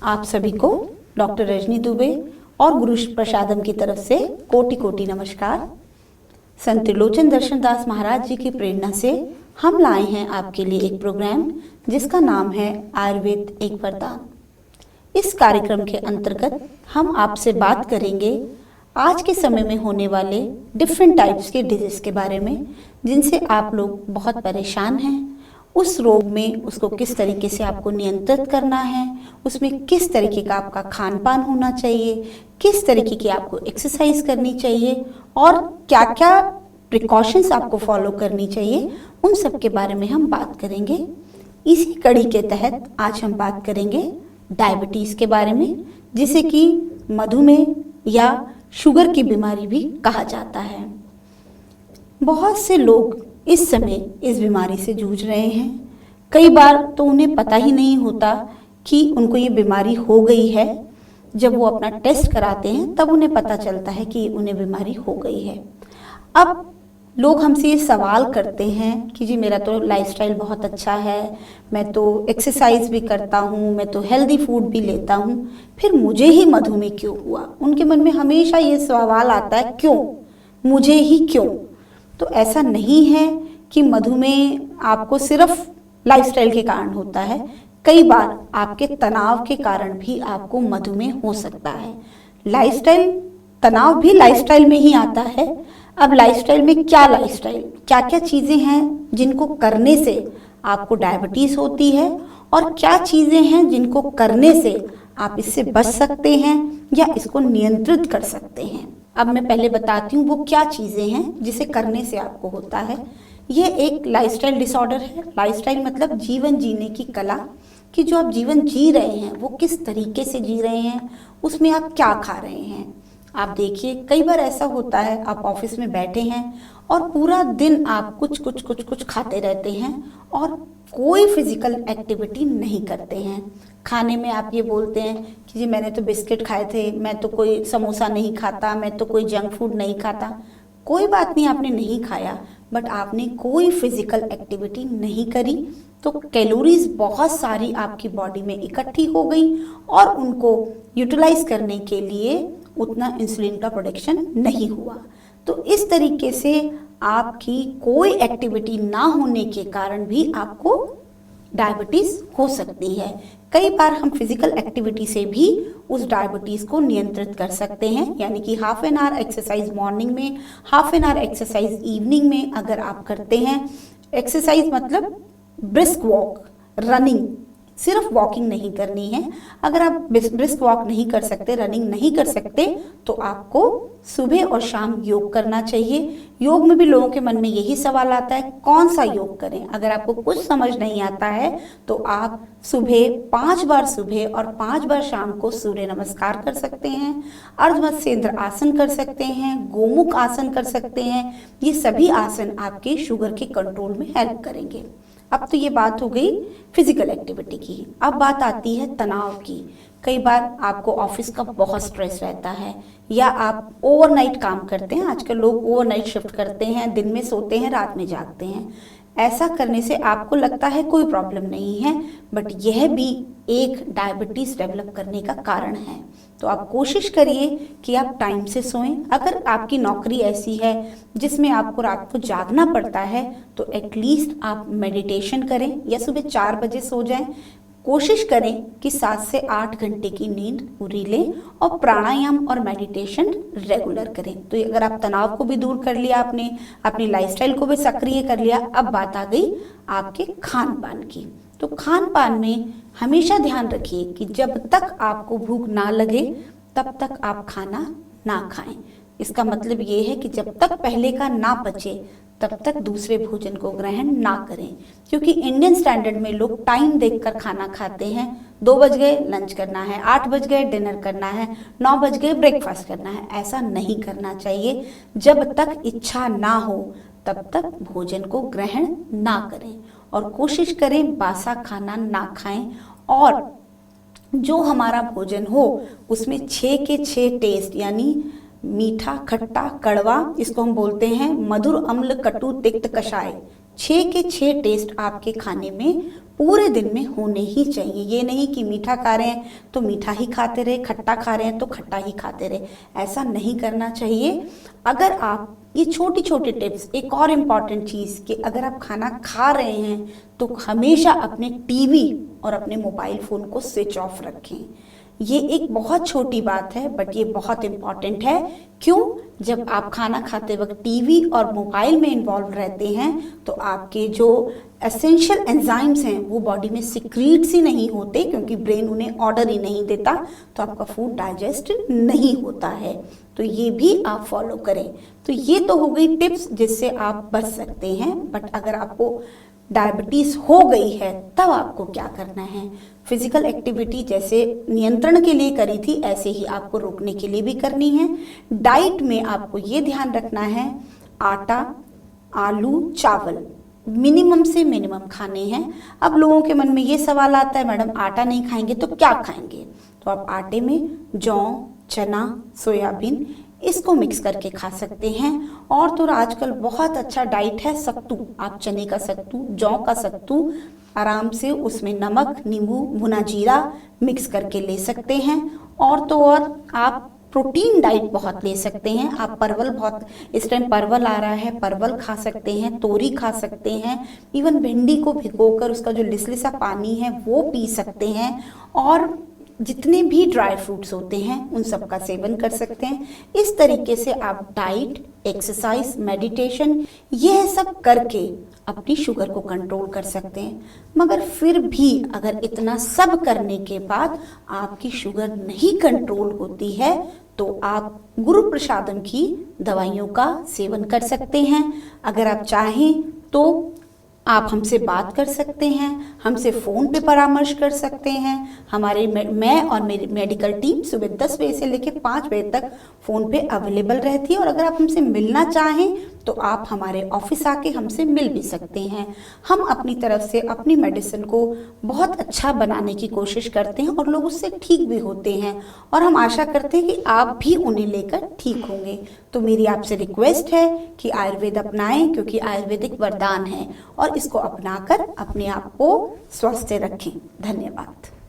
आप सभी को डॉक्टर रजनी दुबे और गुरु प्रसादम की तरफ से कोटि कोटि नमस्कार। संत त्रिलोचन दर्शन दास महाराज जी की प्रेरणा से हम लाए हैं आपके लिए एक प्रोग्राम जिसका नाम है आयुर्वेद एक वरदान। इस कार्यक्रम के अंतर्गत हम आपसे बात करेंगे आज के समय में होने वाले डिफरेंट टाइप्स के डिजीज के बारे में, जिनसे आप लोग बहुत परेशान हैं। उस रोग में उसको किस तरीके से आपको नियंत्रित करना है, उसमें किस तरीके का आपका खान पान होना चाहिए, किस तरीके की आपको एक्सरसाइज करनी चाहिए और क्या क्या प्रिकॉशंस आपको फॉलो करनी चाहिए, उन सब के बारे में हम बात करेंगे। इसी कड़ी के तहत आज हम बात करेंगे डायबिटीज़ के बारे में, जिसे कि मधुमेह या शुगर की बीमारी भी कहा जाता है। बहुत से लोग इस समय इस बीमारी से जूझ रहे हैं। कई बार तो उन्हें पता ही नहीं होता कि उनको ये बीमारी हो गई है। जब वो अपना टेस्ट कराते हैं तब उन्हें पता चलता है कि उन्हें बीमारी हो गई है। अब लोग हमसे ये सवाल करते हैं कि जी मेरा तो लाइफस्टाइल बहुत अच्छा है, मैं तो एक्सरसाइज भी करता हूँ, मैं तो हेल्दी फूड भी लेता हूँ, फिर मुझे ही मधुमेह क्यों हुआ। उनके मन में हमेशा ये सवाल आता है, क्यों मुझे ही क्यों। तो ऐसा नहीं है कि मधुमेह आपको सिर्फ लाइफस्टाइल के कारण होता है। कई बार आपके तनाव के कारण भी आपको मधुमेह हो सकता है। लाइफस्टाइल, तनाव भी लाइफस्टाइल में ही आता है। अब लाइफस्टाइल में क्या क्या चीज़ें हैं जिनको करने से आपको डायबिटीज़ होती है और क्या चीज़ें हैं जिनको करने से आप इससे बच सकते हैं या इसको नियंत्रित कर सकते हैं। अब मैं पहले बताती हूँ वो क्या चीज़ें हैं जिसे करने से आपको होता है। ये एक लाइफस्टाइल डिसऑर्डर है। लाइफस्टाइल मतलब जीवन जीने की कला, कि जो आप जीवन जी रहे हैं वो किस तरीके से जी रहे हैं, उसमें आप क्या खा रहे हैं। आप देखिए कई बार ऐसा होता है, आप ऑफिस में बैठे हैं और पूरा दिन आप कुछ खाते रहते हैं और कोई फिजिकल एक्टिविटी नहीं करते हैं। खाने में आप ये बोलते हैं कि जी मैंने तो बिस्किट खाए थे, मैं तो कोई समोसा नहीं खाता, मैं तो कोई जंक फूड नहीं खाता। कोई बात नहीं, आपने नहीं खाया, बट आपने कोई फिजिकल एक्टिविटी नहीं करी, तो कैलोरीज बहुत सारी आपकी बॉडी में इकट्ठी हो गई और उनको यूटिलाइज करने के लिए उतना इंसुलिन का प्रोडक्शन नहीं हुआ। तो इस तरीके से आपकी कोई एक्टिविटी ना होने के कारण भी आपको डायबिटीज हो सकती है। कई बार हम फिजिकल एक्टिविटी से भी उस डायबिटीज को नियंत्रित कर सकते हैं, यानी कि half an hour exercise morning में, half an hour exercise evening में अगर आप करते हैं। एक्सरसाइज मतलब ब्रिस्क वॉक, रनिंग, सिर्फ वॉकिंग नहीं करनी है। अगर आप ब्रिस्क वॉक नहीं कर सकते, रनिंग नहीं कर सकते, तो आपको सुबह और शाम योग करना चाहिए। योग में भी लोगों के मन में यही सवाल आता है, कौन सा योग करें। अगर आपको कुछ समझ नहीं आता है तो आप सुबह 5 बार सुबह और 5 बार शाम को सूर्य नमस्कार कर सकते हैं, अर्धमत्स्येंद्र आसन कर सकते हैं, गोमुख आसन कर सकते हैं। ये सभी आसन आपके शुगर के कंट्रोल में हेल्प करेंगे। अब तो ये बात हो गई फिजिकल एक्टिविटी की। अब बात आती है तनाव की। कई बार आपको ऑफिस का बहुत स्ट्रेस रहता है या आप ओवरनाइट काम करते हैं। आजकल लोग ओवरनाइट शिफ्ट करते हैं, दिन में सोते हैं, रात में जागते हैं। ऐसा करने से आपको लगता है कोई प्रॉब्लम नहीं है, बट यह भी एक डायबिटीज डेवलप करने का कारण है। तो आप कोशिश करिए कि आप टाइम से सोएं। अगर आपकी नौकरी ऐसी है जिसमें आपको रात को जागना पड़ता है तो एटलीस्ट आप मेडिटेशन करें या सुबह 4 बजे सो जाएं। कोशिश करें कि 7 से 8 घंटे की नींद पूरी लें और प्राणायाम और मेडिटेशन रेगुलर करें। तो अगर आप तनाव को भी दूर कर लिया, आपने अपनी लाइफस्टाइल को भी सक्रिय कर लिया। अब बात आ गई आपके खान पान की। तो खान पान में हमेशा ध्यान रखिए कि जब तक आपको भूख ना लगे तब तक आप खाना ना खाएं। इसका मतलब ये है कि जब तक पहले का ना पचे तब तक दूसरे भोजन को ग्रहण ना करें, क्योंकि इंडियन स्टैंडर्ड में लोग टाइम देखकर खाना खाते हैं। 2 बज गए लंच करना है, 8 बज गए डिनर करना है, 9 बज गए ब्रेकफास्ट करना है। ऐसा नहीं करना चाहिए। जब तक इच्छा ना हो तब तक भोजन को ग्रहण ना करें और कोशिश करें बासा खाना ना खाएं। और जो हमारा भोजन हो उसमें 6 के 6 टेस्ट, यानी मीठा, खट्टा, कड़वा, इसको हम बोलते हैं मधुर, अम्ल, कटु, तिक्त, कषाय, 6 के 6 टेस्ट आपके खाने में पूरे दिन में होने ही चाहिए। ये नहीं कि मीठा खा रहे हैं तो मीठा ही खाते रहे, खट्टा खा रहे हैं तो खट्टा ही खाते रहे, ऐसा नहीं करना चाहिए। अगर आप ये छोटी छोटी टिप्स, एक और इम्पॉर्टेंट चीज़ कि अगर आप खाना खा रहे हैं तो हमेशा अपने टीवी और अपने मोबाइल फ़ोन को स्विच ऑफ रखें। ये एक बहुत छोटी बात है बट ये बहुत इम्पॉर्टेंट है। क्यों? जब आप खाना खाते वक्त टीवी और मोबाइल में इन्वॉल्व रहते हैं तो आपके जो एसेंशियल एंजाइम्स हैं वो बॉडी में सिक्रीट्स ही नहीं होते, क्योंकि ब्रेन उन्हें ऑर्डर ही नहीं देता, तो आपका फूड डाइजेस्ट नहीं होता है। तो ये भी आप फॉलो करें। तो ये तो हो गई टिप्स जिससे आप बच सकते हैं। बट अगर आपको डायबिटीज़ हो गई है तब आपको क्या करना है? फिजिकल एक्टिविटी जैसे नियंत्रण के लिए करी थी ऐसे ही आपको रोकने के लिए भी करनी है। डाइट में आपको ये ध्यान रखना है, आटा, आलू, चावल मिनिमम से मिनिमम खाने हैं। अब लोगों के मन में ये सवाल आता है, मैडम आटा नहीं खाएंगे तो क्या खाएंगे? तो आप आटे में जौ, चना, सोयाबीन इसको मिक्स करके खा सकते हैं। और तो आजकल बहुत अच्छा डाइट है सत्तू, आप चने का सत्तू, जौ का सत्तू आराम से उसमें नमक, नींबू, भुना जीरा मिक्स करके ले सकते हैं। और तो और आप प्रोटीन डाइट बहुत ले सकते हैं। आप परवल, बहुत इस टाइम परवल आ रहा है, परवल खा सकते हैं, तोरी खा सकते हैं, इवन भिंडी को भिगोकर उसका जो लिसलिसा पानी है वो पी सकते हैं। और जितने भी ड्राई फ्रूट्स होते हैं उन सब का सेवन कर सकते हैं। इस तरीके से आप डाइट, एक्सरसाइज, मेडिटेशन यह सब करके अपनी शुगर को कंट्रोल कर सकते हैं। मगर फिर भी अगर इतना सब करने के बाद आपकी शुगर नहीं कंट्रोल होती है तो आप गुरु प्रसादम की दवाइयों का सेवन कर सकते हैं। अगर आप चाहें तो आप हमसे बात कर सकते हैं, हमसे फ़ोन पे परामर्श कर सकते हैं। हमारे मैं और मेरी मेडिकल टीम सुबह 10 बजे से लेकर 5 बजे तक फ़ोन पे अवेलेबल रहती है। और अगर आप हमसे मिलना चाहें तो आप हमारे ऑफिस आके हमसे मिल भी सकते हैं। हम अपनी तरफ से अपनी मेडिसिन को बहुत अच्छा बनाने की कोशिश करते हैं और लोग उससे ठीक भी होते हैं। और हम आशा करते हैं कि आप भी उन्हें लेकर ठीक होंगे। तो मेरी आपसे रिक्वेस्ट है कि आयुर्वेद अपनाएं, क्योंकि आयुर्वेदिक वरदान है और इसको अपनाकर अपने आप को स्वस्थ रखें। धन्यवाद।